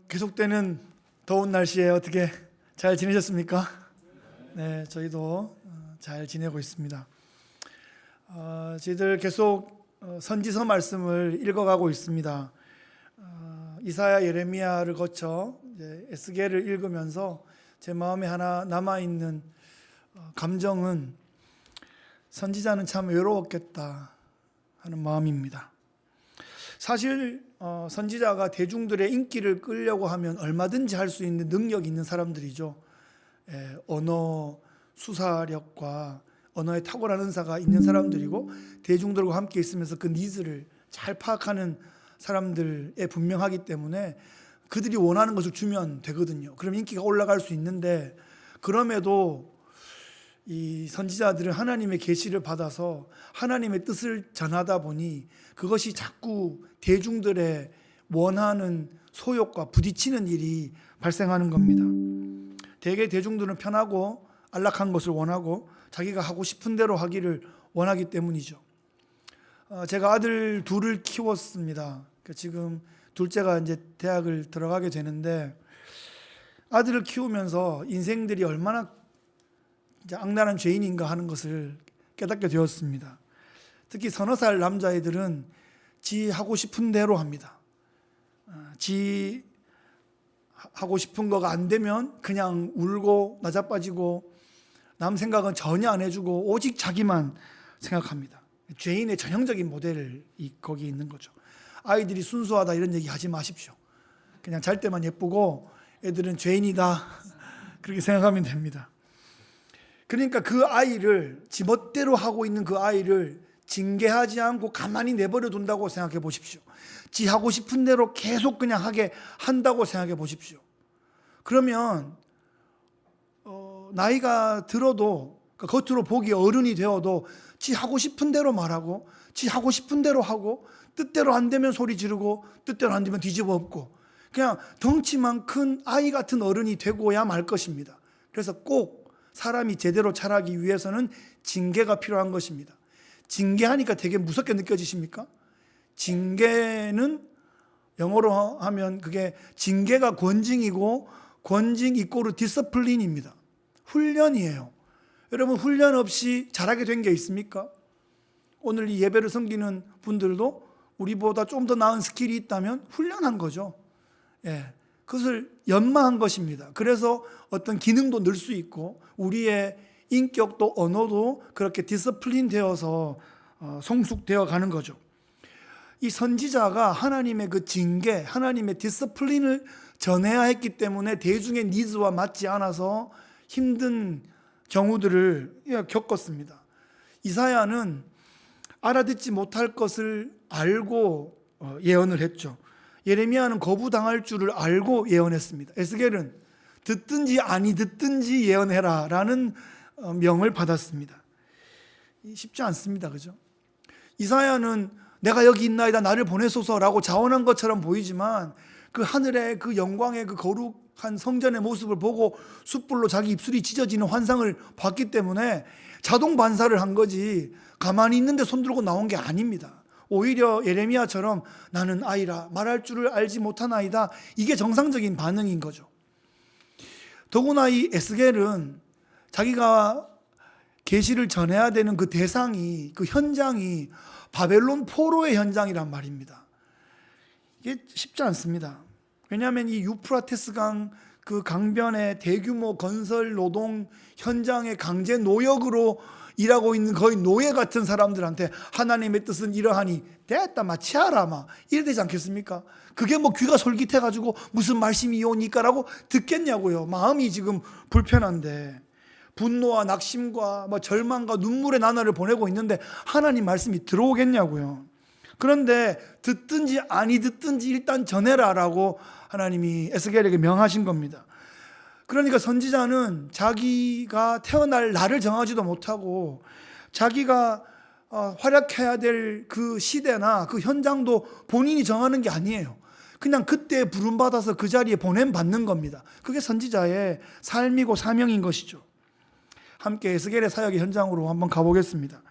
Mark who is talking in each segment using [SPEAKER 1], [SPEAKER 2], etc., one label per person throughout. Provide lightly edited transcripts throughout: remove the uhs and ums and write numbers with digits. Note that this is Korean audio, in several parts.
[SPEAKER 1] 계속되는 더운 날씨에 어떻게 잘 지내셨습니까? 네, 저희도 잘 지내고 있습니다. 저희들 계속 선지서 말씀을 읽어가고 있습니다. 이사야, 예레미야를 거쳐 이제 에스겔을 읽으면서 제 마음에 하나 남아있는 감정은 선지자는 참 외로웠겠다 하는 마음입니다. 사실 선지자가 대중들의 인기를 끌려고 하면 얼마든지 할 수 있는 능력이 있는 사람들이죠. 언어 수사력과 언어에 탁월한 은사가 있는 사람들이고 대중들과 함께 있으면서 그 니즈를 잘 파악하는 사람들에 분명하기 때문에 그들이 원하는 것을 주면 되거든요. 그럼 인기가 올라갈 수 있는데, 그럼에도 이 선지자들은 하나님의 계시를 받아서 하나님의 뜻을 전하다 보니 그것이 자꾸 대중들의 원하는 소욕과 부딪히는 일이 발생하는 겁니다. 대개 대중들은 편하고 안락한 것을 원하고 자기가 하고 싶은 대로 하기를 원하기 때문이죠. 제가 아들 둘을 키웠습니다. 지금 둘째가 이제 대학을 들어가게 되는데, 아들을 키우면서 인생들이 얼마나 악랄한 죄인인가 하는 것을 깨닫게 되었습니다. 특히 서너 살 남자애들은 지 하고 싶은 대로 합니다. 지 하고 싶은 거가 안 되면 그냥 울고 나자빠지고 남 생각은 전혀 안 해주고 오직 자기만 생각합니다. 죄인의 전형적인 모델이 거기 있는 거죠. 아이들이 순수하다 이런 얘기 하지 마십시오. 그냥 잘 때만 예쁘고 애들은 죄인이다 그렇게 생각하면 됩니다. 그러니까 그 아이를 지멋대로 하고 있는 그 아이를 징계하지 않고 가만히 내버려 둔다고 생각해 보십시오. 지 하고 싶은 대로 계속 그냥 하게 한다고 생각해 보십시오. 그러면 나이가 들어도, 겉으로 보기 어른이 되어도 지 하고 싶은 대로 말하고 지 하고 싶은 대로 하고 뜻대로 안 되면 소리 지르고 뜻대로 안 되면 뒤집어 엎고 그냥 덩치만 큰 아이 같은 어른이 되고야 말 것입니다. 그래서 꼭 사람이 제대로 자라기 위해서는 징계가 필요한 것입니다. 징계하니까 되게 무섭게 느껴지십니까? 징계는 영어로 하면 그게 징계가 권징이고 권징 이꼬르 디스플린입니다. 훈련이에요. 여러분, 훈련 없이 잘하게 된 게 있습니까? 오늘 이 예배를 섬기는 분들도 우리보다 좀 더 나은 스킬이 있다면 훈련한 거죠. 그것을 연마한 것입니다. 그래서 어떤 기능도 늘 수 있고 우리의 인격도 언어도 그렇게 디스플린 되어서 성숙되어 가는 거죠. 이 선지자가 하나님의 그 징계, 하나님의 디스플린을 전해야 했기 때문에 대중의 니즈와 맞지 않아서 힘든 경우들을 겪었습니다. 이사야는 알아듣지 못할 것을 알고 예언을 했죠. 예레미야는 거부당할 줄을 알고 예언했습니다. 에스겔은 듣든지 아니 듣든지 예언해라 라는 명을 받았습니다. 쉽지 않습니다. 그죠? 이사야는 내가 여기 있나이다 나를 보내소서라고 자원한 것처럼 보이지만 그 하늘의 그 영광의 그 거룩한 성전의 모습을 보고 숯불로 자기 입술이 찢어지는 환상을 봤기 때문에 자동 반사를 한 거지 가만히 있는데 손 들고 나온 게 아닙니다. 오히려 예레미야처럼 나는 아이라 말할 줄을 알지 못한 아이다, 이게 정상적인 반응인 거죠. 더구나 이 에스겔은 자기가 계시를 전해야 되는 그 대상이, 그 현장이 바벨론 포로의 현장이란 말입니다. 이게 쉽지 않습니다. 왜냐하면 이 유프라테스 강 그 강변의 대규모 건설 노동 현장의 강제 노역으로 일하고 있는 거의 노예 같은 사람들한테 하나님의 뜻은 이러하니 됐다 마치하라 막 이래 되지 않겠습니까? 그게 뭐 귀가 솔깃해가지고 무슨 말씀이 오니까 라고 듣겠냐고요. 마음이 지금 불편한데 분노와 낙심과 뭐 절망과 눈물의 나날을 보내고 있는데 하나님 말씀이 들어오겠냐고요. 그런데 듣든지 아니 듣든지 일단 전해라라고 하나님이 에스겔에게 명하신 겁니다. 그러니까 선지자는 자기가 태어날 날을 정하지도 못하고 자기가 활약해야 될 그 시대나 그 현장도 본인이 정하는 게 아니에요. 그냥 그때 부름받아서 그 자리에 보냄받는 겁니다. 그게 선지자의 삶이고 사명인 것이죠. 함께 에스겔의 사역의 현장으로 한번 가보겠습니다.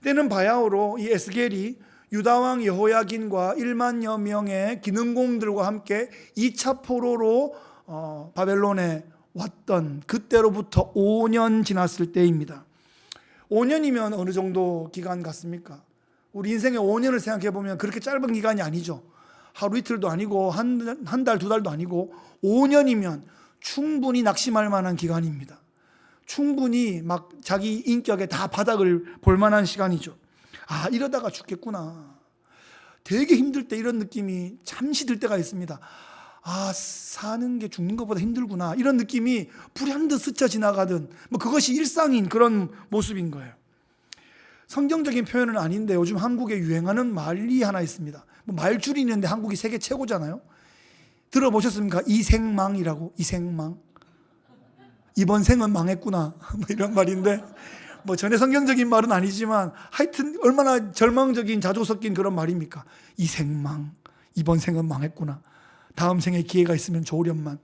[SPEAKER 1] 때는 바야흐로 이 에스겔이 유다 왕 여호야긴과 1만여 명의 기능공들과 함께 2차 포로로 바벨론에 왔던 그때로부터 5년 지났을 때입니다. 5년이면 어느 정도 기간 같습니까? 우리 인생의 5년을 생각해 보면 그렇게 짧은 기간이 아니죠. 하루 이틀도 아니고 한 달, 두 달도 아니고 5년이면 충분히 낙심할 만한 기간입니다. 충분히 막 자기 인격에 다 바닥을 볼 만한 시간이죠. 아, 이러다가 죽겠구나. 되게 힘들 때 이런 느낌이 잠시 들 때가 있습니다. 아, 사는 게 죽는 것보다 힘들구나. 이런 느낌이 불현듯 스쳐 지나가던 그것이 일상인 그런 모습인 거예요. 성경적인 표현은 아닌데 요즘 한국에 유행하는 말이 하나 있습니다. 말줄이 있는데 한국이 세계 최고잖아요. 들어보셨습니까? 이생망이라고. 이생망. 이번 생은 망했구나. 이런 말인데 전혀 성경적인 말은 아니지만 하여튼 얼마나 절망적인 자조 섞인 그런 말입니까? 이생망. 이번 생은 망했구나. 다음 생에 기회가 있으면 좋으련만.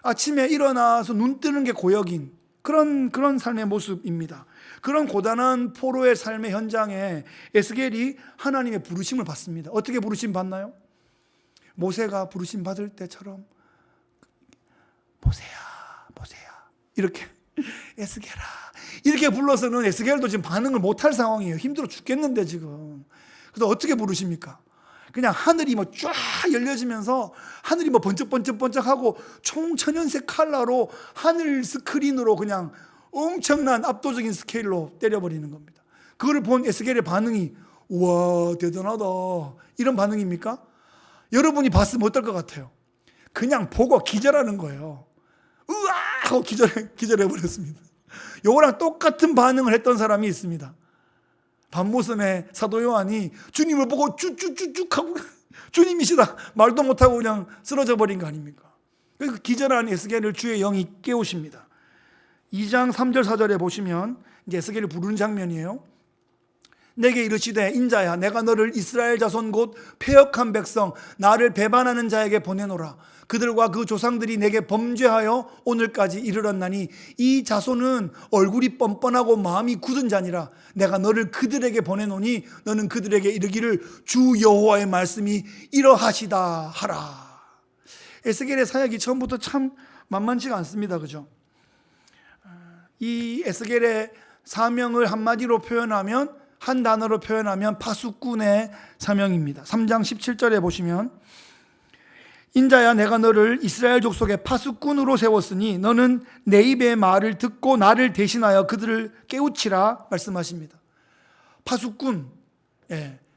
[SPEAKER 1] 아침에 일어나서 눈 뜨는 게 고역인 그런 삶의 모습입니다. 그런 고단한 포로의 삶의 현장에 에스겔이 하나님의 부르심을 받습니다. 어떻게 부르심 받나요? 모세가 부르심 받을 때처럼 모세야 이렇게 에스겔아 이렇게 불러서는 에스겔도 지금 반응을 못할 상황이에요. 힘들어 죽겠는데 지금. 그래서 어떻게 부르십니까? 그냥 하늘이 쫙 열려지면서 하늘이 번쩍번쩍하고 총천연색 칼라로 하늘 스크린으로 그냥 엄청난 압도적인 스케일로 때려버리는 겁니다. 그걸 본 에스겔의 반응이 우와 대단하다 이런 반응입니까? 여러분이 봤으면 어떨 것 같아요? 그냥 보고 기절하는 거예요. 우와 하고 기절해버렸습니다. 요거랑 똑같은 반응을 했던 사람이 있습니다. 밤모섬에 사도 요한이 주님을 보고 쭈쭈쭈쭈 하고 주님이시다 말도 못하고 그냥 쓰러져 버린 거 아닙니까? 그래서 기절한 에스겔을 주의 영이 깨우십니다. 2장 3절 4절에 보시면 이제 에스겔을 부르는 장면이에요. 내게 이르시되 인자야 내가 너를 이스라엘 자손 곧 패역한 백성 나를 배반하는 자에게 보내노라. 그들과 그 조상들이 내게 범죄하여 오늘까지 이르렀나니 이 자손은 얼굴이 뻔뻔하고 마음이 굳은 자니라. 내가 너를 그들에게 보내노니 너는 그들에게 이르기를 주 여호와의 말씀이 이러하시다 하라. 에스겔의 사역이 처음부터 참 만만치가 않습니다. 그죠? 이 에스겔의 사명을 한마디로 표현하면 한 단어로 표현하면 파수꾼의 사명입니다. 3장 17절에 보시면 인자야 내가 너를 이스라엘 족속의 파수꾼으로 세웠으니 너는 내 입의 말을 듣고 나를 대신하여 그들을 깨우치라 말씀하십니다. 파수꾼,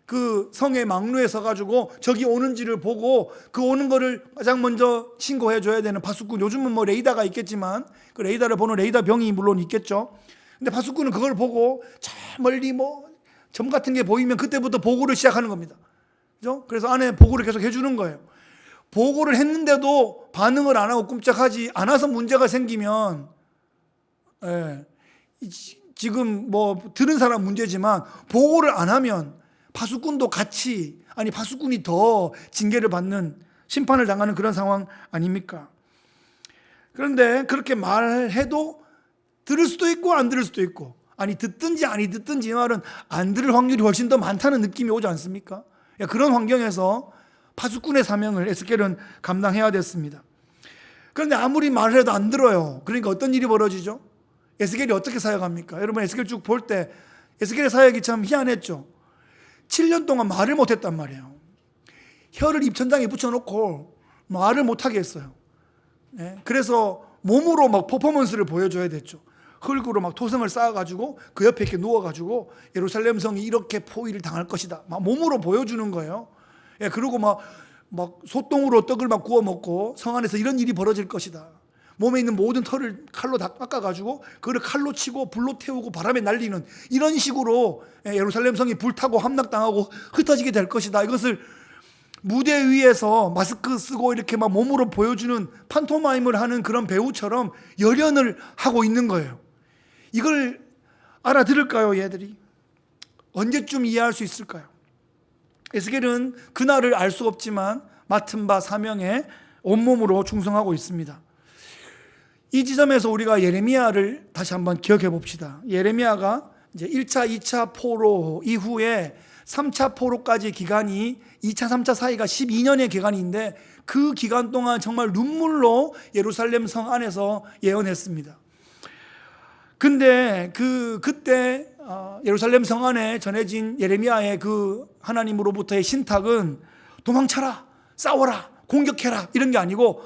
[SPEAKER 1] 그 성의 망루에 서가지고 저기 오는지를 보고 그 오는 거를 가장 먼저 신고해 줘야 되는 파수꾼. 요즘은 레이더가 있겠지만 그 레이더를 보는 레이더 병이 물론 있겠죠. 근데 파수꾼은 그걸 보고 저 멀리 점 같은 게 보이면 그때부터 보고를 시작하는 겁니다. 그죠? 그래서 안에 보고를 계속 해주는 거예요. 보고를 했는데도 반응을 안 하고 꼼짝하지 않아서 문제가 생기면, 지금 들은 사람 문제지만 보고를 안 하면 파수꾼도 같이, 아니 파수꾼이 더 징계를 받는 심판을 당하는 그런 상황 아닙니까? 그런데 그렇게 말해도 들을 수도 있고 안 들을 수도 있고, 아니 듣든지 아니 듣든지 이 말은 안 들을 확률이 훨씬 더 많다는 느낌이 오지 않습니까? 그런 환경에서 파수꾼의 사명을 에스겔은 감당해야 됐습니다. 그런데 아무리 말을 해도 안 들어요. 그러니까 어떤 일이 벌어지죠? 에스겔이 어떻게 사역합니까? 여러분 에스겔 쭉 볼 때 에스겔의 사역이 참 희한했죠. 7년 동안 말을 못했단 말이에요. 혀를 입천장에 붙여놓고 말을 못하게 했어요. 그래서 몸으로 퍼포먼스를 보여줘야 됐죠. 흙으로 토성을 쌓아가지고 그 옆에 이렇게 누워가지고 예루살렘 성이 이렇게 포위를 당할 것이다. 몸으로 보여주는 거예요. 그리고 소똥으로 떡을 구워 먹고 성 안에서 이런 일이 벌어질 것이다. 몸에 있는 모든 털을 칼로 다 깎아가지고 그걸 칼로 치고 불로 태우고 바람에 날리는 이런 식으로 예루살렘 성이 불타고 함락당하고 흩어지게 될 것이다. 이것을 무대 위에서 마스크 쓰고 이렇게 몸으로 보여주는 판토마임을 하는 그런 배우처럼 열연을 하고 있는 거예요. 이걸 알아들을까요, 얘들이? 언제쯤 이해할 수 있을까요? 에스겔은 그날을 알 수 없지만 맡은 바 사명에 온몸으로 충성하고 있습니다. 이 지점에서 우리가 예레미야를 다시 한번 기억해 봅시다. 예레미야가 이제 1차, 2차 포로 이후에 3차 포로까지 기간이 2차, 3차 사이가 12년의 기간인데 그 기간 동안 정말 눈물로 예루살렘 성 안에서 예언했습니다. 근데 그때 예루살렘 성 안에 전해진 예레미야의 그 하나님으로부터의 신탁은 도망쳐라, 싸워라, 공격해라 이런 게 아니고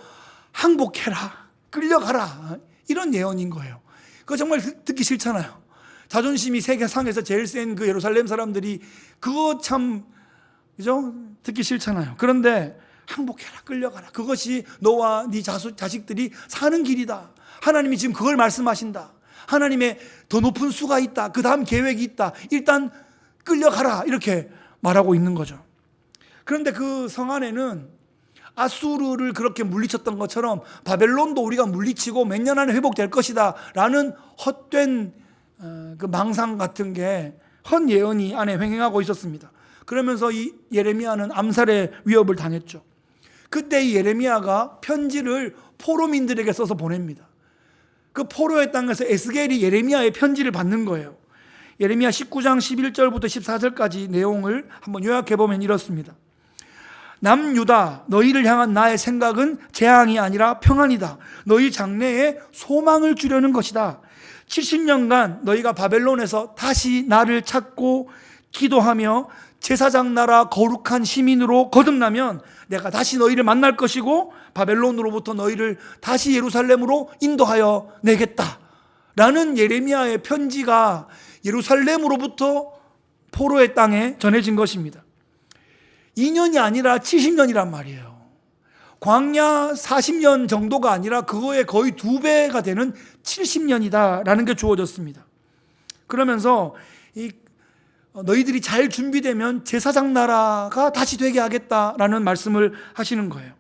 [SPEAKER 1] 항복해라, 끌려가라 이런 예언인 거예요. 그거 정말 듣기 싫잖아요. 자존심이 세계상에서 제일 센 그 예루살렘 사람들이 그거 참 그죠? 듣기 싫잖아요. 그런데 항복해라, 끌려가라. 그것이 너와 네 자식들이 사는 길이다. 하나님이 지금 그걸 말씀하신다. 하나님의 더 높은 수가 있다. 그 다음 계획이 있다. 일단 끌려가라 이렇게 말하고 있는 거죠. 그런데 그 성 안에는 아수르를 그렇게 물리쳤던 것처럼 바벨론도 우리가 물리치고 몇 년 안에 회복될 것이다 라는 헛된 그 망상 같은 게 헛 예언이 안에 횡행하고 있었습니다. 그러면서 이 예레미야는 암살의 위협을 당했죠. 그때 이 예레미야가 편지를 포로민들에게 써서 보냅니다. 그 포로의 땅에서 에스겔이 예레미야의 편지를 받는 거예요. 예레미야 19장 11절부터 14절까지 내용을 한번 요약해 보면 이렇습니다. 남유다, 너희를 향한 나의 생각은 재앙이 아니라 평안이다. 너희 장래에 소망을 주려는 것이다. 70년간 너희가 바벨론에서 다시 나를 찾고 기도하며 제사장 나라 거룩한 시민으로 거듭나면 내가 다시 너희를 만날 것이고 바벨론으로부터 너희를 다시 예루살렘으로 인도하여 내겠다 라는 예레미야의 편지가 예루살렘으로부터 포로의 땅에 전해진 것입니다. 2년이 아니라 70년이란 말이에요. 광야 40년 정도가 아니라 그거의 거의 2배가 되는 70년이다라는 게 주어졌습니다. 그러면서 너희들이 잘 준비되면 제사장 나라가 다시 되게 하겠다라는 말씀을 하시는 거예요.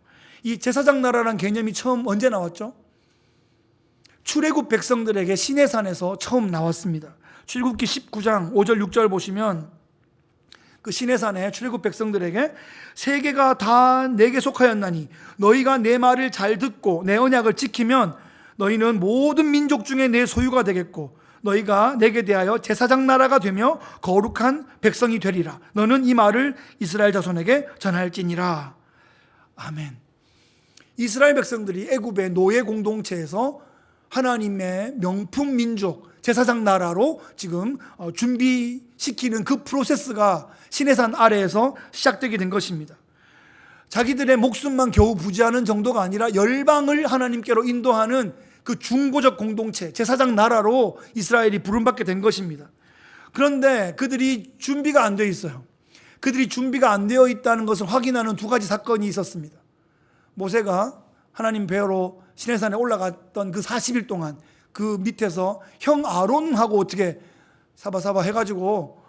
[SPEAKER 1] 이 제사장 나라라는 개념이 처음 언제 나왔죠? 출애굽 백성들에게 시내산에서 처음 나왔습니다. 출애굽기 19장 5절 6절 보시면 그 시내산에 출애굽 백성들에게 세계가 다 내게 속하였나니 너희가 내 말을 잘 듣고 내 언약을 지키면 너희는 모든 민족 중에 내 소유가 되겠고 너희가 내게 대하여 제사장 나라가 되며 거룩한 백성이 되리라. 너는 이 말을 이스라엘 자손에게 전할지니라. 아멘. 이스라엘 백성들이 애굽의 노예 공동체에서 하나님의 명품 민족 제사장 나라로 지금 준비시키는 그 프로세스가 시내산 아래에서 시작되게 된 것입니다. 자기들의 목숨만 겨우 부지하는 정도가 아니라 열방을 하나님께로 인도하는 그 중보적 공동체 제사장 나라로 이스라엘이 부름받게 된 것입니다. 그런데 그들이 준비가 안 되어 있어요. 그들이 준비가 안 되어 있다는 것을 확인하는 두 가지 사건이 있었습니다. 모세가 하나님 뵈러 시내산에 올라갔던 그 40일 동안 그 밑에서 형 아론하고 어떻게 사바사바 해가지고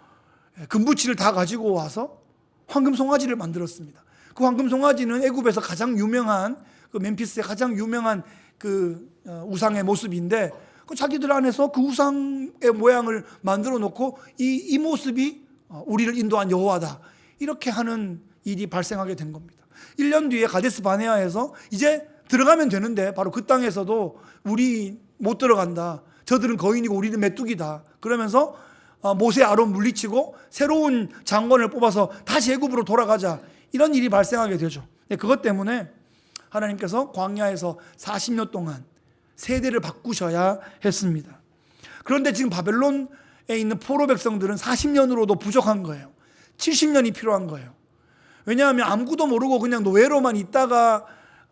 [SPEAKER 1] 금부치를 다 가지고 와서 황금 송아지를 만들었습니다. 그 황금 송아지는 애굽에서 가장 유명한 그 멤피스의 가장 유명한 그 우상의 모습인데 그 자기들 안에서 그 우상의 모양을 만들어 놓고 이 모습이 우리를 인도한 여호와다 이렇게 하는 일이 발생하게 된 겁니다. 1년 뒤에 가데스 바네아에서 이제 들어가면 되는데 바로 그 땅에서도 우리 못 들어간다. 저들은 거인이고 우리는 메뚜기다. 그러면서 모세 아론 물리치고 새로운 장관을 뽑아서 다시 애굽으로 돌아가자. 이런 일이 발생하게 되죠. 그것 때문에 하나님께서 광야에서 40년 동안 세대를 바꾸셔야 했습니다. 그런데 지금 바벨론에 있는 포로 백성들은 40년으로도 부족한 거예요. 70년이 필요한 거예요. 왜냐하면 아무것도 모르고 그냥 노예로만 있다가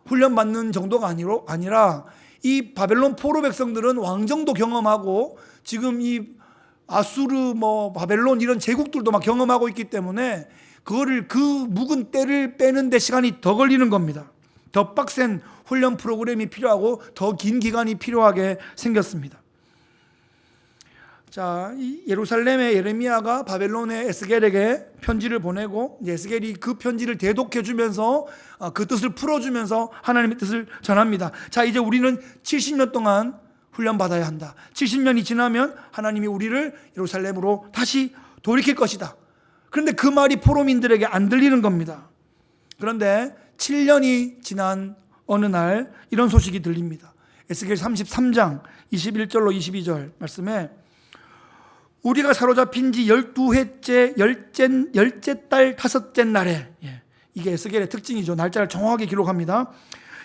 [SPEAKER 1] 훈련받는 정도가 아니라 이 바벨론 포로 백성들은 왕정도 경험하고 지금 이 아수르 바벨론 이런 제국들도 막 경험하고 있기 때문에 그거를 그 묵은 때를 빼는 데 시간이 더 걸리는 겁니다. 더 빡센 훈련 프로그램이 필요하고 더 긴 기간이 필요하게 생겼습니다. 자, 이 예루살렘의 예레미야가 바벨론의 에스겔에게 편지를 보내고 에스겔이 그 편지를 대독해 주면서 그 뜻을 풀어주면서 하나님의 뜻을 전합니다. 자, 이제 우리는 70년 동안 훈련받아야 한다. 70년이 지나면 하나님이 우리를 예루살렘으로 다시 돌이킬 것이다. 그런데 그 말이 포로민들에게 안 들리는 겁니다. 그런데 7년이 지난 어느 날 이런 소식이 들립니다. 에스겔 33장 21절로 22절 말씀에 우리가 사로잡힌 지 12회째 열째 달 5째 날에, 이게 에스겔의 특징이죠. 날짜를 정확하게 기록합니다.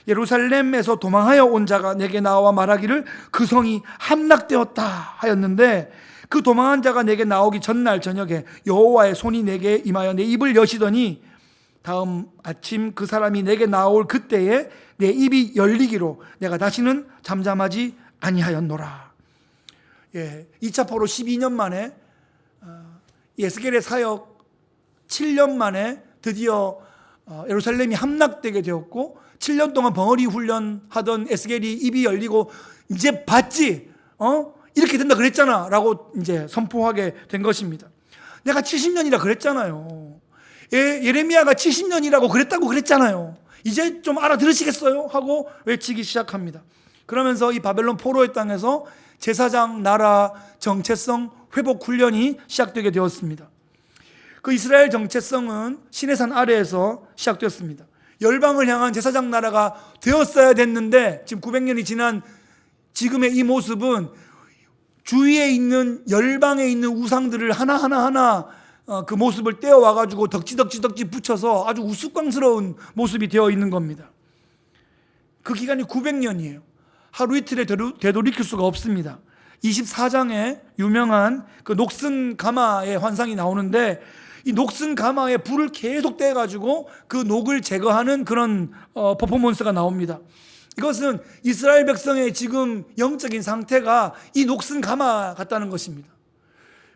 [SPEAKER 1] 예루살렘에서 도망하여 온 자가 내게 나와 말하기를 그 성이 함락되었다 하였는데, 그 도망한 자가 내게 나오기 전날 저녁에 여호와의 손이 내게 임하여 내 입을 여시더니 다음 아침 그 사람이 내게 나올 그때에 내 입이 열리기로 내가 다시는 잠잠하지 아니하였노라. 2차 포로 12년 만에, 에스겔의 사역 7년 만에 드디어 예루살렘이 함락되게 되었고, 7년 동안 벙어리 훈련하던 에스겔이 입이 열리고 이제 봤지? 이렇게 된다 그랬잖아 라고 이제 선포하게 된 것입니다. 내가 70년이라 그랬잖아요. 예레미야가 70년이라고 그랬잖아요. 이제 좀 알아들으시겠어요? 하고 외치기 시작합니다. 그러면서 이 바벨론 포로의 땅에서 제사장 나라 정체성 회복 훈련이 시작되게 되었습니다. 그 이스라엘 정체성은 시내산 아래에서 시작되었습니다. 열방을 향한 제사장 나라가 되었어야 됐는데, 지금 900년이 지난 지금의 이 모습은 주위에 있는 열방에 있는 우상들을 하나하나 그 모습을 떼어와가지고 덕지 붙여서 아주 우스꽝스러운 모습이 되어 있는 겁니다. 그 기간이 900년이에요. 하루 이틀에 되돌이킬 수가 없습니다. 24장에 유명한 그 녹슨 가마의 환상이 나오는데, 이 녹슨 가마에 불을 계속 떼가지고 그 녹을 제거하는 그런 퍼포먼스가 나옵니다. 이것은 이스라엘 백성의 지금 영적인 상태가 이 녹슨 가마 같다는 것입니다.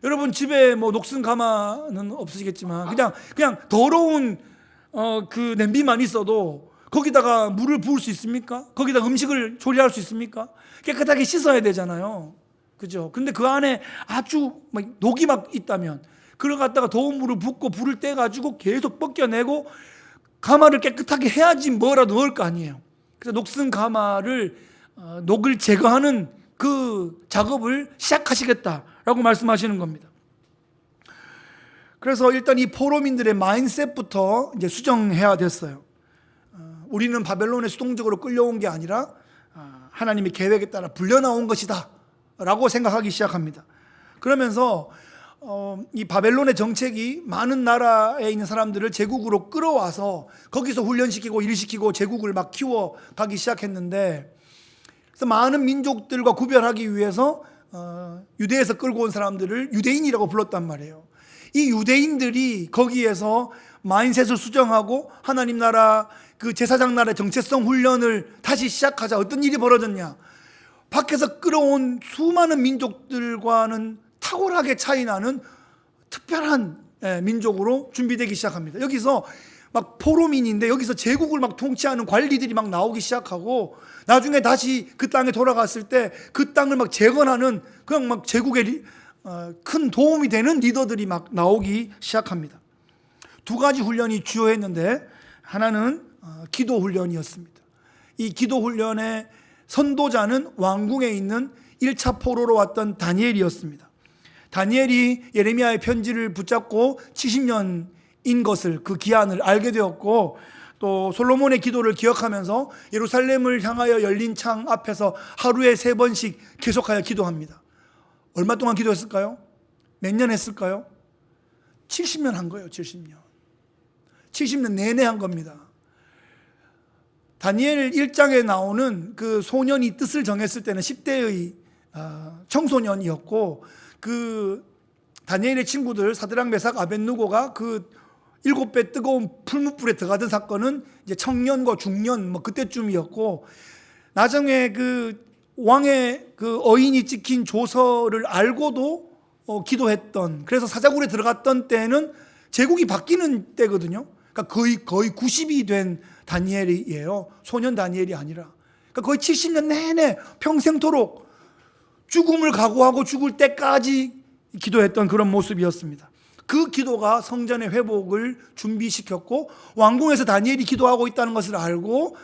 [SPEAKER 1] 여러분 집에 뭐 녹슨 가마는 없으시겠지만 그냥 더러운 그 냄비만 있어도 거기다가 물을 부을 수 있습니까? 거기다 음식을 조리할 수 있습니까? 깨끗하게 씻어야 되잖아요. 그죠? 근데 그 안에 아주 막 녹이 막 있다면 그걸 갖다가 더운 물을 붓고 불을 떼가지고 계속 벗겨내고 가마를 깨끗하게 해야지 뭐라도 넣을 거 아니에요. 그래서 녹슨 가마를 녹을 제거하는 그 작업을 시작하시겠다라고 말씀하시는 겁니다. 그래서 일단 이 포로민들의 마인셋부터 이제 수정해야 됐어요. 우리는 바벨론에 수동적으로 끌려온 게 아니라 하나님의 계획에 따라 불려나온 것이다 라고 생각하기 시작합니다. 그러면서 이 바벨론의 정책이 많은 나라에 있는 사람들을 제국으로 끌어와서 거기서 훈련시키고 일시키고 제국을 막 키워가기 시작했는데, 그래서 많은 민족들과 구별하기 위해서 유대에서 끌고 온 사람들을 유대인이라고 불렀단 말이에요. 이 유대인들이 거기에서 마인셋을 수정하고 하나님 나라 그 제사장 나라의 정체성 훈련을 다시 시작하자. 어떤 일이 벌어졌냐? 밖에서 끌어온 수많은 민족들과는 탁월하게 차이나는 특별한 민족으로 준비되기 시작합니다. 여기서 막 포로민인데 여기서 제국을 막 통치하는 관리들이 막 나오기 시작하고, 나중에 다시 그 땅에 돌아갔을 때 그 땅을 막 재건하는, 그냥 막 제국에 큰 도움이 되는 리더들이 막 나오기 시작합니다. 두 가지 훈련이 주요했는데, 하나는 기도 훈련이었습니다. 이 기도 훈련의 선도자는 왕궁에 있는 1차 포로로 왔던 다니엘이었습니다. 다니엘이 예레미야의 편지를 붙잡고 70년인 것을, 그 기한을 알게 되었고, 또 솔로몬의 기도를 기억하면서 예루살렘을 향하여 열린 창 앞에서 하루에 3번씩 계속하여 기도합니다. 얼마 동안 기도했을까요? 몇 년 했을까요? 70년 한 거예요. 70년. 70년 내내 한 겁니다. 다니엘 1장에 나오는 그 소년이 뜻을 정했을 때는 10대의 청소년이었고, 그 다니엘의 친구들 사드락 메삭 아벳느고가 그 7배 뜨거운 풀무불에 들어가던 사건은 이제 청년과 중년 뭐 그때쯤이었고, 나중에 그 왕의 그 어인이 찍힌 조서를 알고도 기도했던, 그래서 사자굴에 들어갔던 때는 제국이 바뀌는 때거든요. 그러니까 거의 90이 된 다니엘이에요. 소년 다니엘이 아니라. 그러니까 거의 70년 내내 평생토록 죽음을 각오하고 죽을 때까지 기도했던 그런 모습이었습니다. 그 기도가 성전의 회복을 준비시켰고, 왕궁에서 다니엘이 기도하고 있다는 것을 알고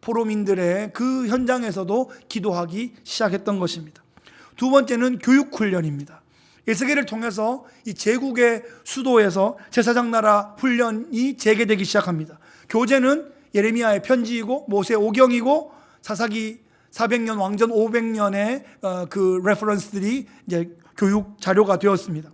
[SPEAKER 1] 포로민들의 그 현장에서도 기도하기 시작했던 것입니다. 두 번째는 교육훈련입니다. 에스겔을 통해서 이 제국의 수도에서 제사장 나라 훈련이 재개되기 시작합니다. 교재는 예레미야의 편지이고 모세 오경이고 사사기 400년 왕전 500년의 그 레퍼런스들이 이제 교육 자료가 되었습니다.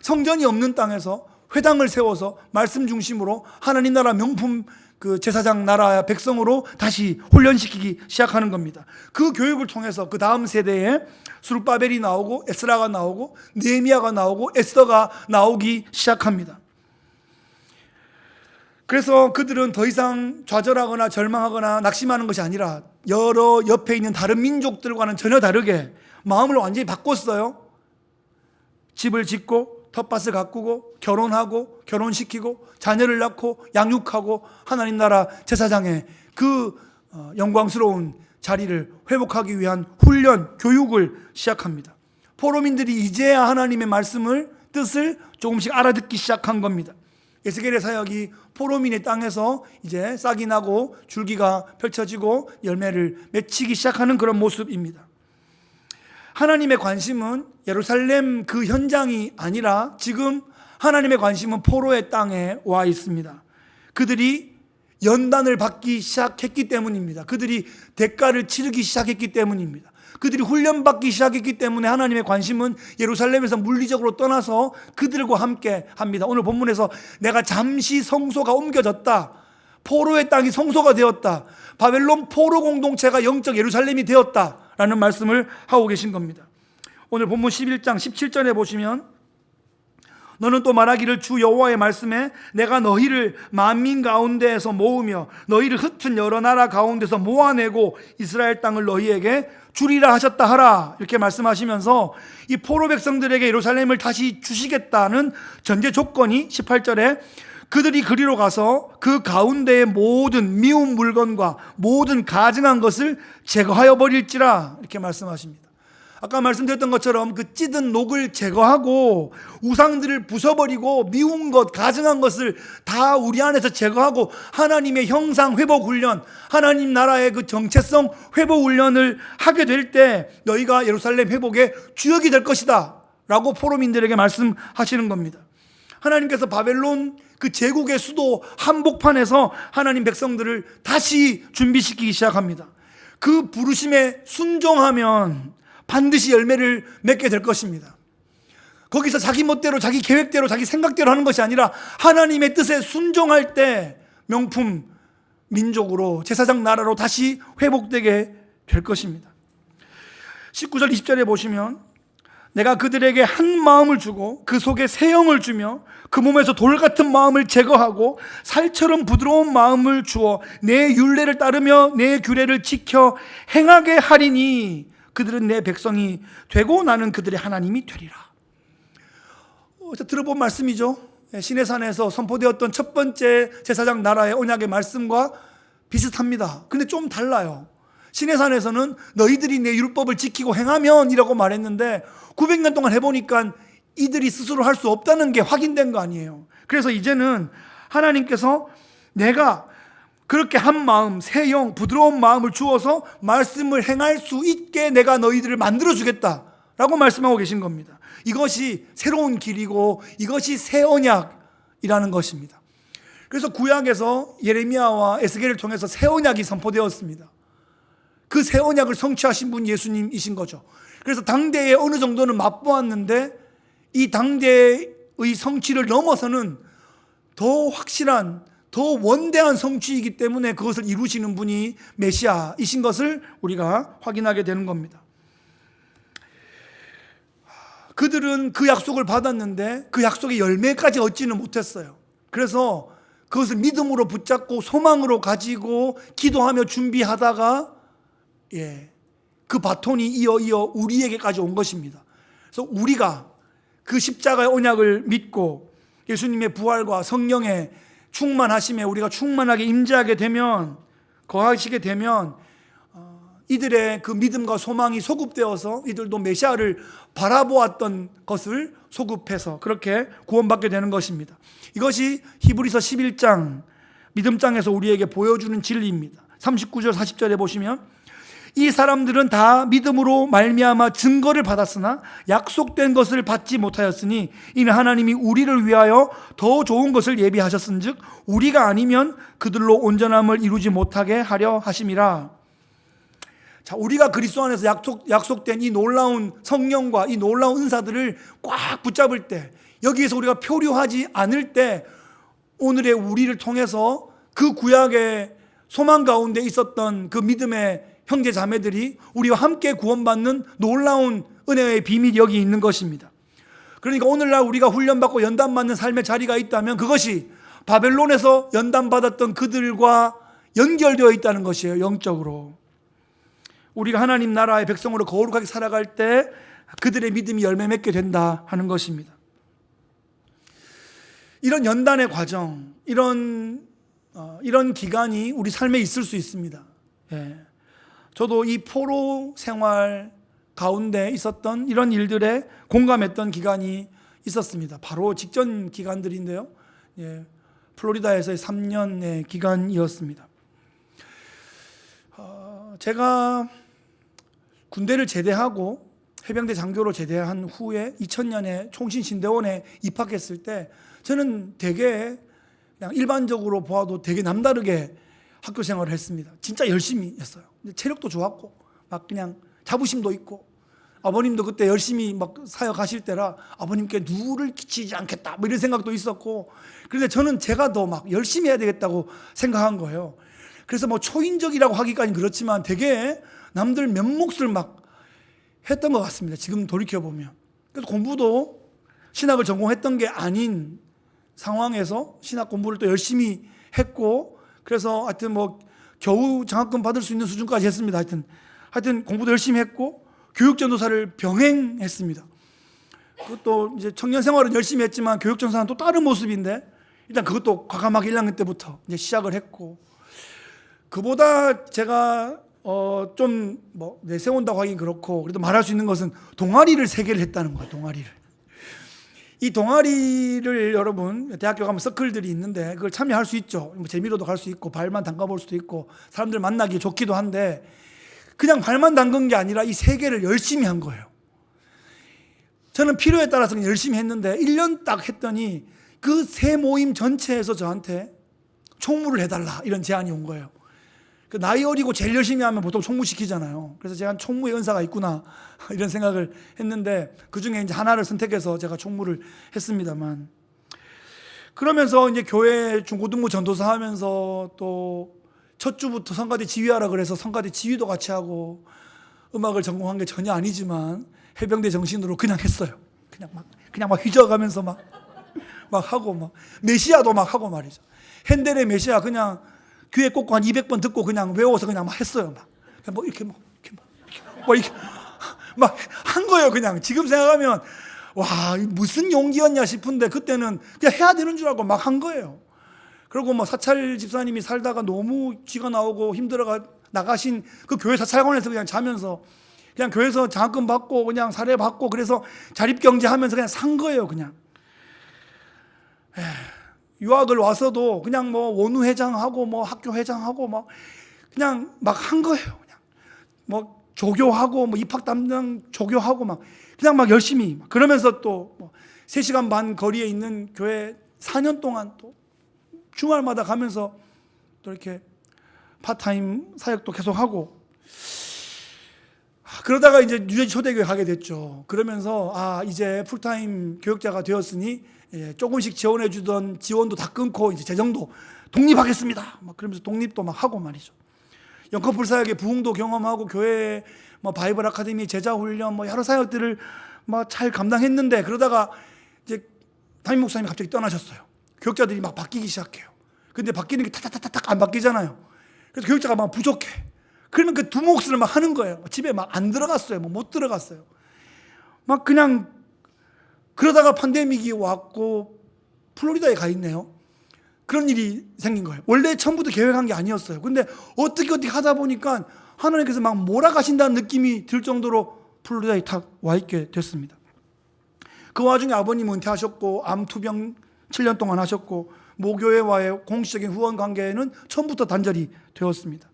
[SPEAKER 1] 성전이 없는 땅에서 회당을 세워서 말씀 중심으로 하나님 나라 명품 그 제사장 나라 백성으로 다시 훈련시키기 시작하는 겁니다. 그 교육을 통해서 그 다음 세대에 스룹바벨이 나오고 에스라가 나오고 느헤미야가 나오고 에스더가 나오기 시작합니다. 그래서 그들은 더 이상 좌절하거나 절망하거나 낙심하는 것이 아니라 여러 옆에 있는 다른 민족들과는 전혀 다르게 마음을 완전히 바꿨어요. 집을 짓고 텃밭을 가꾸고 결혼하고 결혼시키고 자녀를 낳고 양육하고 하나님 나라 제사장의 그 영광스러운 자리를 회복하기 위한 훈련, 교육을 시작합니다. 포로민들이 이제야 하나님의 말씀을, 뜻을 조금씩 알아듣기 시작한 겁니다. 에스겔의 사역이 포로민의 땅에서 이제 싹이 나고 줄기가 펼쳐지고 열매를 맺히기 시작하는 그런 모습입니다. 하나님의 관심은 예루살렘 그 현장이 아니라 지금 하나님의 관심은 포로의 땅에 와 있습니다. 그들이 연단을 받기 시작했기 때문입니다. 그들이 대가를 치르기 시작했기 때문입니다. 그들이 훈련받기 시작했기 때문에 하나님의 관심은 예루살렘에서 물리적으로 떠나서 그들과 함께 합니다. 오늘 본문에서 내가 잠시 성소가 옮겨졌다. 포로의 땅이 성소가 되었다. 바벨론 포로 공동체가 영적 예루살렘이 되었다라는 말씀을 하고 계신 겁니다. 오늘 본문 11장 17절에 보시면 너는 또 말하기를 주 여호와의 말씀에 내가 너희를 만민 가운데에서 모으며 너희를 흩은 여러 나라 가운데서 모아내고 이스라엘 땅을 너희에게 주리라 하셨다 하라, 이렇게 말씀하시면서 이 포로 백성들에게 예루살렘을 다시 주시겠다는 전제 조건이 18절에 그들이 그리로 가서 그 가운데의 모든 미운 물건과 모든 가증한 것을 제거하여 버릴지라, 이렇게 말씀하십니다. 아까 말씀드렸던 것처럼 그 찌든 녹을 제거하고 우상들을 부숴버리고 미운 것, 가증한 것을 다 우리 안에서 제거하고 하나님의 형상 회복 훈련, 하나님 나라의 그 정체성 회복 훈련을 하게 될 때 너희가 예루살렘 회복의 주역이 될 것이다 라고 포로민들에게 말씀하시는 겁니다. 하나님께서 바벨론 그 제국의 수도 한복판에서 하나님 백성들을 다시 준비시키기 시작합니다. 그 부르심에 순종하면 반드시 열매를 맺게 될 것입니다. 거기서 자기 멋대로, 자기 계획대로, 자기 생각대로 하는 것이 아니라 하나님의 뜻에 순종할 때 명품 민족으로, 제사장 나라로 다시 회복되게 될 것입니다. 19절 20절에 보시면 내가 그들에게 한 마음을 주고 그 속에 새 영을 주며 그 몸에서 돌 같은 마음을 제거하고 살처럼 부드러운 마음을 주어 내 율례를 따르며 내 규례를 지켜 행하게 하리니 그들은 내 백성이 되고 나는 그들의 하나님이 되리라. 들어본 말씀이죠. 시내산에서 선포되었던 첫 번째 제사장 나라의 언약의 말씀과 비슷합니다. 근데 좀 달라요. 시내산에서는 너희들이 내 율법을 지키고 행하면 이라고 말했는데 900년 동안 해보니까 이들이 스스로 할 수 없다는 게 확인된 거 아니에요. 그래서 이제는 하나님께서 내가 그렇게 한 마음, 새 영, 부드러운 마음을 주어서 말씀을 행할 수 있게 내가 너희들을 만들어주겠다라고 말씀하고 계신 겁니다. 이것이 새로운 길이고 이것이 새 언약이라는 것입니다. 그래서 구약에서 예레미야와 에스겔을 통해서 새 언약이 선포되었습니다. 그 새 언약을 성취하신 분이 예수님이신 거죠. 그래서 당대에 어느 정도는 맛보았는데 이 당대의 성취를 넘어서는 더 확실한, 더 원대한 성취이기 때문에 그것을 이루시는 분이 메시아이신 것을 우리가 확인하게 되는 겁니다. 그들은 그 약속을 받았는데 그 약속의 열매까지 얻지는 못했어요. 그래서 그것을 믿음으로 붙잡고 소망으로 가지고 기도하며 준비하다가 그 바톤이 이어 우리에게까지 온 것입니다. 그래서 우리가 그 십자가의 언약을 믿고 예수님의 부활과 성령의 충만하심에 우리가 충만하게 임재하게 되면, 거하시게 되면 이들의 그 믿음과 소망이 소급되어서 이들도 메시아를 바라보았던 것을 소급해서 그렇게 구원받게 되는 것입니다. 이것이 히브리서 11장 믿음장에서 우리에게 보여주는 진리입니다. 39절 40절에 보시면 이 사람들은 다 믿음으로 말미암아 증거를 받았으나 약속된 것을 받지 못하였으니 이는 하나님이 우리를 위하여 더 좋은 것을 예비하셨은즉 우리가 아니면 그들로 온전함을 이루지 못하게 하려 하심이라. 자, 우리가 그리스도 안에서 약속된 이 놀라운 성령과 이 놀라운 은사들을 꽉 붙잡을 때, 여기에서 우리가 표류하지 않을 때, 오늘의 우리를 통해서 그 구약의 소망 가운데 있었던 그 믿음의 형제 자매들이 우리와 함께 구원받는 놀라운 은혜의 비밀이 여기 있는 것입니다. 그러니까 오늘날 우리가 훈련받고 연단받는 삶의 자리가 있다면 그것이 바벨론에서 연단받았던 그들과 연결되어 있다는 것이에요. 영적으로 우리가 하나님 나라의 백성으로 거룩하게 살아갈 때 그들의 믿음이 열매 맺게 된다 하는 것입니다. 이런 연단의 과정, 이런 기간이 우리 삶에 있을 수 있습니다. 예. 저도 이 포로 생활 가운데 있었던 이런 일들에 공감했던 기간이 있었습니다. 바로 직전 기간들인데요. 예. 플로리다에서의 3년의 기간이었습니다. 제가 군대를 제대하고 해병대 장교로 제대한 후에 2000년에 총신신대원에 입학했을 때 저는 되게 그냥 일반적으로 보아도 되게 남다르게 학교 생활을 했습니다. 진짜 열심히 했어요. 체력도 좋았고 막 그냥 자부심도 있고, 아버님도 그때 열심히 막 사역 하실 때라 아버님께 누를 끼치지 않겠다 뭐 이런 생각도 있었고, 그런데 저는 제가 더 막 열심히 해야 되겠다고 생각한 거예요. 그래서 뭐 초인적이라고 하기까지는 그렇지만 되게 남들 면목을 막 했던 것 같습니다. 지금 돌이켜보면. 그래서 공부도 신학을 전공했던 게 아닌 상황에서 신학 공부를 또 열심히 했고, 그래서 하여튼 뭐 겨우 장학금 받을 수 있는 수준까지 했습니다. 하여튼 공부도 열심히 했고 교육전도사를 병행했습니다. 그것도 이제 청년 생활은 열심히 했지만 교육전도사는 또 다른 모습인데 일단 그것도 과감하게 1학년 때부터 이제 시작을 했고, 그보다 제가 좀 뭐 내세운다고 하긴 그렇고 그래도 말할 수 있는 것은 동아리를 3개를 했다는 거예요. 동아리를. 이 동아리를 여러분 대학교 가면 서클들이 있는데 그걸 참여할 수 있죠. 뭐 재미로도 갈 수 있고 발만 담가볼 수도 있고 사람들 만나기 좋기도 한데, 그냥 발만 담근 게 아니라 이 3개를 열심히 한 거예요. 저는 필요에 따라서 그냥 열심히 했는데 1년 딱 했더니 그 3 모임 전체에서 저한테 총무를 해달라 이런 제안이 온 거예요. 그 나이 어리고 제일 열심히 하면 보통 총무 시키잖아요. 그래서 제가 총무의 은사가 있구나 이런 생각을 했는데 그중에 이제 하나를 선택해서 제가 총무를 했습니다만, 그러면서 이제 교회 중고등부 전도사 하면서 또 첫 주부터 성가대 지휘하라 그래서 성가대 지휘도 같이 하고, 음악을 전공한 게 전혀 아니지만 해병대 정신으로 그냥 했어요. 그냥 막 휘저어가면서 막 하고 막 메시아도 막 하고 말이죠. 핸델의 메시아 그냥 귀에 꽂고 한 200번 듣고 그냥 외워서 그냥 막 했어요. 막 이렇게 막 한 거예요. 그냥 지금 생각하면 와 무슨 용기였냐 싶은데 그때는 그냥 해야 되는 줄 알고 막 한 거예요. 그리고 뭐 사찰 집사님이 살다가 너무 쥐가 나오고 힘들어가 나가신 그 교회 사찰관에서 그냥 자면서 그냥 교회에서 장학금 받고 그냥 사례 받고 그래서 자립경제하면서 그냥 산 거예요. 그냥 유학을 와서도 그냥 뭐 원우회장하고 뭐 학교 회장하고 막 그냥 막 한 거예요. 그냥 뭐 조교하고 뭐 입학 담당 조교하고 막 그냥 막 열심히 그러면서 또 뭐 3시간 반 거리에 있는 교회 4년 동안 또 주말마다 가면서 또 이렇게 파타임 사역도 계속하고, 그러다가 이제 뉴저지 초대교회 가게 됐죠. 그러면서 이제 풀타임 교육자가 되었으니 조금씩 지원해 주던 지원도 다 끊고 이제 재정도 독립하겠습니다. 막 그러면서 독립도 막 하고 말이죠. 영커플 사역의 부흥도 경험하고 교회 뭐 바이블 아카데미 제자 훈련 뭐 여러 사역들을 막 잘 감당했는데, 그러다가 이제 담임 목사님이 갑자기 떠나셨어요. 교육자들이 막 바뀌기 시작해요. 근데 바뀌는 게 타타타탁 안 바뀌잖아요. 그래서 교육자가 막 부족해. 그러면 그 두 몫을 막 하는 거예요. 집에 막 안 들어갔어요. 못 들어갔어요. 막 그냥 그러다가 팬데믹이 왔고 플로리다에 가 있네요. 그런 일이 생긴 거예요. 원래 처음부터 계획한 게 아니었어요. 근데 어떻게 하다 보니까 하나님께서 막 몰아가신다는 느낌이 들 정도로 플로리다에 탁 와 있게 됐습니다. 그 와중에 아버님 은퇴하셨고 암 투병 7년 동안 하셨고 모교회와의 공식적인 후원 관계는 처음부터 단절이 되었습니다.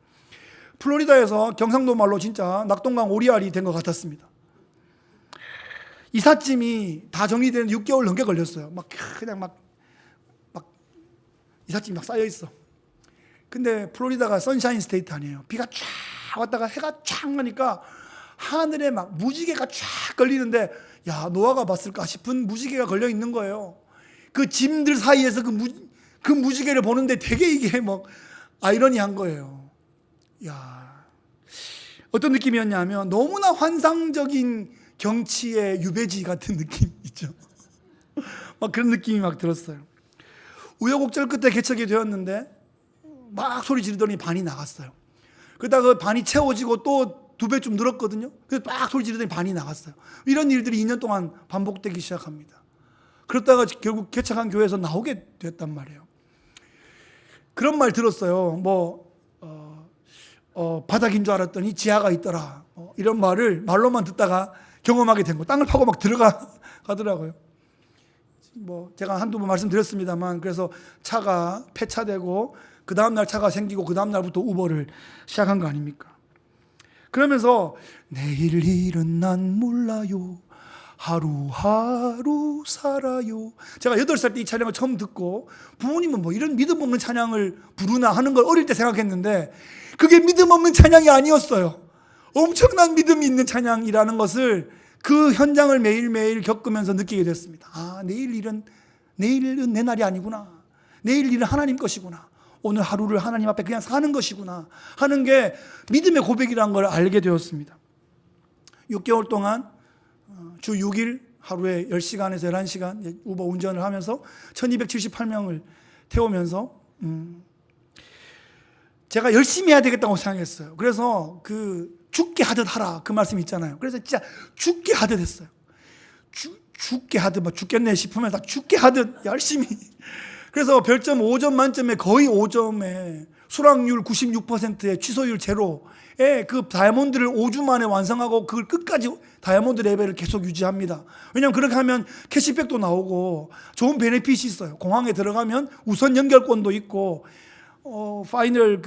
[SPEAKER 1] 플로리다에서 경상도 말로 진짜 낙동강 오리알이 된 것 같았습니다. 이삿짐이 다 정리되는 6개월 넘게 걸렸어요. 그냥 이삿짐이 막 쌓여 있어. 근데 플로리다가 선샤인 스테이트 아니에요. 비가 쫙 왔다가 해가 쫙 나니까 하늘에 막 무지개가 쫙 걸리는데, 야, 노아가 봤을까 싶은 무지개가 걸려 있는 거예요. 그 짐들 사이에서 그 무지개를 보는데 되게 이게 뭐 아이러니한 거예요. 야, 어떤 느낌이었냐면 너무나 환상적인 경치의 유배지 같은 느낌 있죠. 막 그런 느낌이 막 들었어요. 우여곡절 끝에 개척이 되었는데 막 소리 지르더니 반이 나갔어요. 그러다가 그 반이 채워지고 또 2배쯤 늘었거든요. 그래서 막 소리 지르더니 반이 나갔어요. 이런 일들이 2년 동안 반복되기 시작합니다. 그러다가 결국 개척한 교회에서 나오게 됐단 말이에요. 그런 말 들었어요. 바닥인 줄 알았더니 지하가 있더라. 이런 말을 말로만 듣다가 경험하게 된 거. 땅을 파고 막 들어가더라고요. 제가 한두 번 말씀드렸습니다만, 그래서 차가 폐차되고 그 다음날 차가 생기고 그 다음날부터 우버를 시작한 거 아닙니까? 그러면서 내일 일은 난 몰라요, 하루하루 살아요. 제가 8살 때 이 찬양을 처음 듣고 부모님은 뭐 이런 믿음 없는 찬양을 부르나 하는 걸 어릴 때 생각했는데, 그게 믿음 없는 찬양이 아니었어요. 엄청난 믿음이 있는 찬양이라는 것을 그 현장을 매일매일 겪으면서 느끼게 됐습니다. 아, 내일은 내 날이 아니구나. 내일 일은 하나님 것이구나. 오늘 하루를 하나님 앞에 그냥 사는 것이구나 하는 게 믿음의 고백이라는 걸 알게 되었습니다. 6개월 동안 주 6일 하루에 10시간에서 11시간 우버 운전을 하면서 1278명을 태우면서 제가 열심히 해야 되겠다고 생각했어요. 그래서 죽게 하듯 하라, 그 말씀 있잖아요. 그래서 진짜 죽게 하듯 했어요. 죽게 하듯, 죽겠네 싶으면서 죽게 하듯 열심히. 그래서 별점 5점 만점에 거의 5점에 수락률 96%에 취소율 제로에 그 다이아몬드를 5주 만에 완성하고 그걸 끝까지 다이아몬드 레벨을 계속 유지합니다. 왜냐하면 그렇게 하면 캐시백도 나오고 좋은 베네핏이 있어요. 공항에 들어가면 우선 연결권도 있고 파이널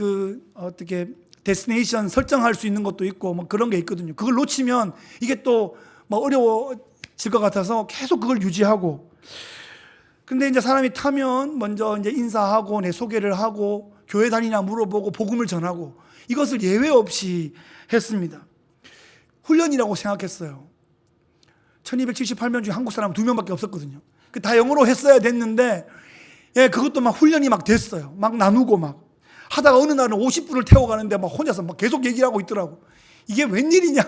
[SPEAKER 1] 어떻게 데스티네이션 설정할 수 있는 것도 있고 그런 게 있거든요. 그걸 놓치면 이게 또 어려워질 것 같아서 계속 그걸 유지하고. 근데 이제 사람이 타면 먼저 이제 인사하고 내 소개를 하고 교회 다니냐 물어보고 복음을 전하고, 이것을 예외 없이 했습니다. 훈련이라고 생각했어요. 1278명 중에 한국 사람은 2명밖에 없었거든요. 다 영어로 했어야 됐는데, 그것도 막 훈련이 막 됐어요. 막 나누고 막 하다가 어느 날은 50분을 태워가는데 막 혼자서 막 계속 얘기를 하고 있더라고. 이게 웬일이냐?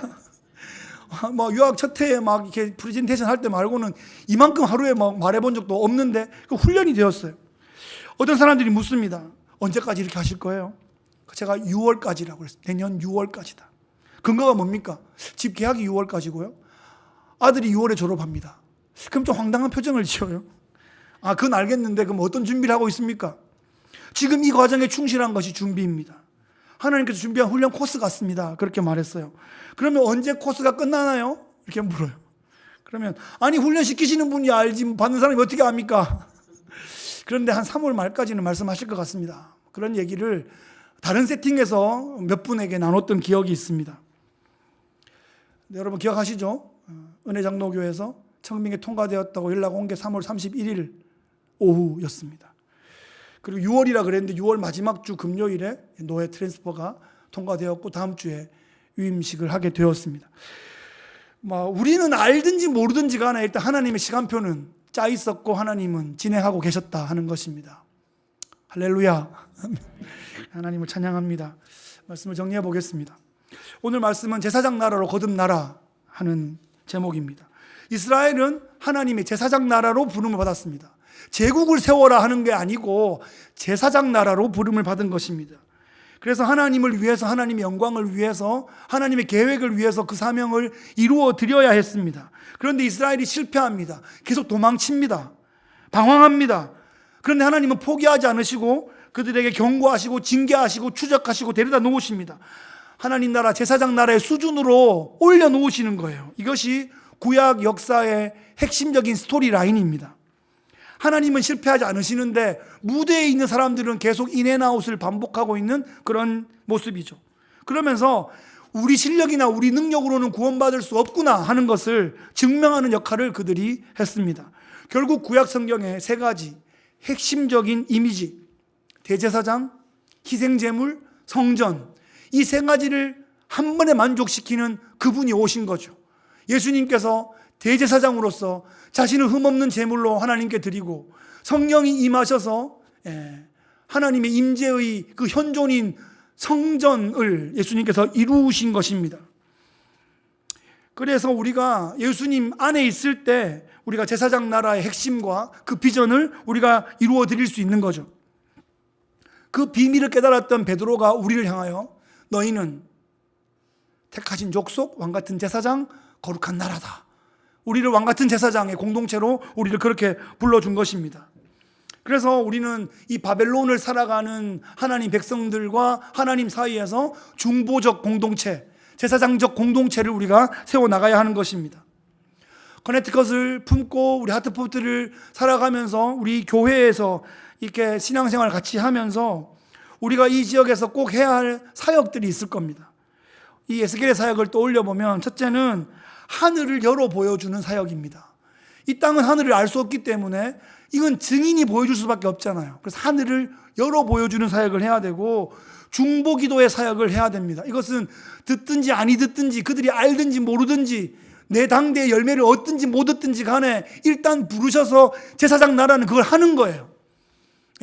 [SPEAKER 1] 유학 첫 해에 막 이렇게 프레젠테이션 할 때 말고는 이만큼 하루에 막 말해본 적도 없는데 그 훈련이 되었어요. 어떤 사람들이 묻습니다. 언제까지 이렇게 하실 거예요? 제가 6월까지라고 그랬어요. 내년 6월까지다. 근거가 뭡니까? 집 계약이 6월까지고요. 아들이 6월에 졸업합니다. 그럼 좀 황당한 표정을 지어요. 그건 알겠는데 그럼 어떤 준비를 하고 있습니까? 지금 이 과정에 충실한 것이 준비입니다. 하나님께서 준비한 훈련 코스 같습니다. 그렇게 말했어요. 그러면 언제 코스가 끝나나요? 이렇게 물어요. 그러면 아니 훈련시키시는 분이 알지 받는 사람이 어떻게 압니까? 그런데 한 3월 말까지는 말씀하실 것 같습니다. 그런 얘기를 다른 세팅에서 몇 분에게 나눴던 기억이 있습니다. 네, 여러분 기억하시죠? 은혜장로교회에서 청빙에 통과되었다고 연락 온 게 3월 31일 오후였습니다. 그리고 6월이라 그랬는데 6월 마지막 주 금요일에 노예 트랜스퍼가 통과되었고 다음 주에 위임식을 하게 되었습니다. 우리는 알든지 모르든지 간에 일단 하나님의 시간표는 짜 있었고 하나님은 진행하고 계셨다 하는 것입니다. 할렐루야. 하나님을 찬양합니다. 말씀을 정리해 보겠습니다. 오늘 말씀은 제사장 나라로 거듭나라 하는 제목입니다. 이스라엘은 하나님의 제사장 나라로 부름을 받았습니다. 제국을 세워라 하는 게 아니고 제사장 나라로 부름을 받은 것입니다. 그래서 하나님을 위해서, 하나님의 영광을 위해서, 하나님의 계획을 위해서 그 사명을 이루어 드려야 했습니다. 그런데 이스라엘이 실패합니다. 계속 도망칩니다. 방황합니다. 그런데 하나님은 포기하지 않으시고 그들에게 경고하시고 징계하시고 추적하시고 데려다 놓으십니다. 하나님 나라, 제사장 나라의 수준으로 올려놓으시는 거예요. 이것이 구약 역사의 핵심적인 스토리 라인입니다. 하나님은 실패하지 않으시는데 무대에 있는 사람들은 계속 인앤아웃을 반복하고 있는 그런 모습이죠. 그러면서 우리 실력이나 우리 능력으로는 구원받을 수 없구나 하는 것을 증명하는 역할을 그들이 했습니다. 결국 구약 성경의 3가지 핵심적인 이미지, 대제사장, 희생제물, 성전, 이 3가지를 한 번에 만족시키는 그분이 오신 거죠. 예수님께서 대제사장으로서 자신을 흠없는 제물로 하나님께 드리고 성령이 임하셔서 하나님의 임재의 그 현존인 성전을 예수님께서 이루신 것입니다. 그래서 우리가 예수님 안에 있을 때 우리가 제사장 나라의 핵심과 그 비전을 우리가 이루어 드릴 수 있는 거죠. 그 비밀을 깨달았던 베드로가 우리를 향하여 너희는 택하신 족속, 왕같은 제사장, 거룩한 나라다. 우리를 왕같은 제사장의 공동체로 우리를 그렇게 불러준 것입니다. 그래서 우리는 이 바벨론을 살아가는 하나님 백성들과 하나님 사이에서 중보적 공동체, 제사장적 공동체를 우리가 세워나가야 하는 것입니다. 커네티컷을 품고 우리 하트포트를 살아가면서 우리 교회에서 이렇게 신앙생활을 같이 하면서 우리가 이 지역에서 꼭 해야 할 사역들이 있을 겁니다. 이 에스겔의 사역을 떠올려 보면 첫째는 하늘을 열어 보여주는 사역입니다. 이 땅은 하늘을 알 수 없기 때문에 이건 증인이 보여줄 수밖에 없잖아요. 그래서 하늘을 열어 보여주는 사역을 해야 되고 중보기도의 사역을 해야 됩니다. 이것은 듣든지 아니 듣든지 그들이 알든지 모르든지 내 당대의 열매를 얻든지 못 얻든지 간에 일단 부르셔서 제사장 나라는 그걸 하는 거예요.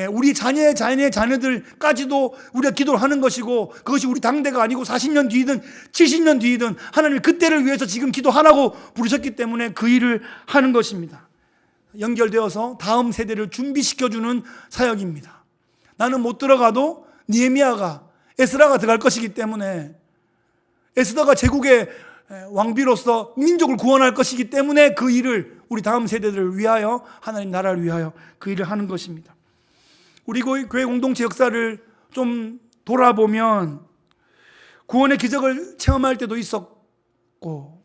[SPEAKER 1] 우리 자녀의 자녀들까지도 우리가 기도를 하는 것이고 그것이 우리 당대가 아니고 40년 뒤이든 70년 뒤이든 하나님 그때를 위해서 지금 기도하라고 부르셨기 때문에 그 일을 하는 것입니다. 연결되어서 다음 세대를 준비시켜주는 사역입니다. 나는 못 들어가도 느헤미야가 에스라가 들어갈 것이기 때문에 에스더가 제국의 왕비로서 민족을 구원할 것이기 때문에 그 일을 우리 다음 세대들을 위하여 하나님 나라를 위하여 그 일을 하는 것입니다. 우리 교회 공동체 역사를 좀 돌아보면 구원의 기적을 체험할 때도 있었고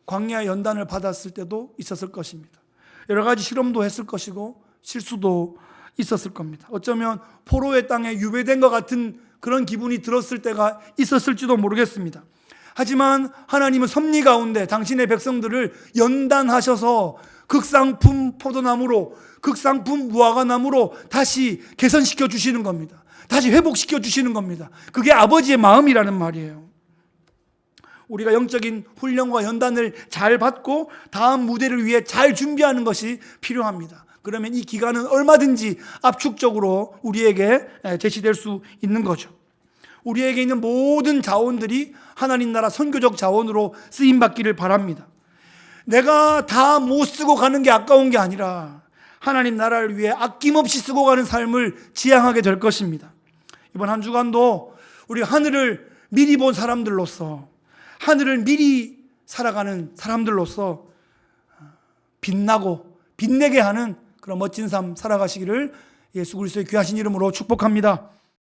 [SPEAKER 1] 광야의 연단을 받았을 때도 있었을 것입니다. 여러 가지 실험도 했을 것이고 실수도 있었을 겁니다. 어쩌면 포로의 땅에 유배된 것 같은 그런 기분이 들었을 때가 있었을지도 모르겠습니다. 하지만 하나님은 섭리 가운데 당신의 백성들을 연단하셔서 극상품 포도나무로, 극상품 무화과나무로 다시 개선시켜 주시는 겁니다. 다시 회복시켜 주시는 겁니다. 그게 아버지의 마음이라는 말이에요. 우리가 영적인 훈련과 연단을 잘 받고 다음 무대를 위해 잘 준비하는 것이 필요합니다. 그러면 이 기간은 얼마든지 압축적으로 우리에게 제시될 수 있는 거죠. 우리에게 있는 모든 자원들이 하나님 나라 선교적 자원으로 쓰임받기를 바랍니다. 내가 다 못 쓰고 가는 게 아까운 게 아니라 하나님 나라를 위해 아낌없이 쓰고 가는 삶을 지향하게 될 것입니다. 이번 한 주간도 우리가 하늘을 미리 본 사람들로서 하늘을 미리 살아가는 사람들로서 빛나고 빛내게 하는 그런 멋진 삶 살아가시기를 예수 그리스도의 귀하신 이름으로 축복합니다.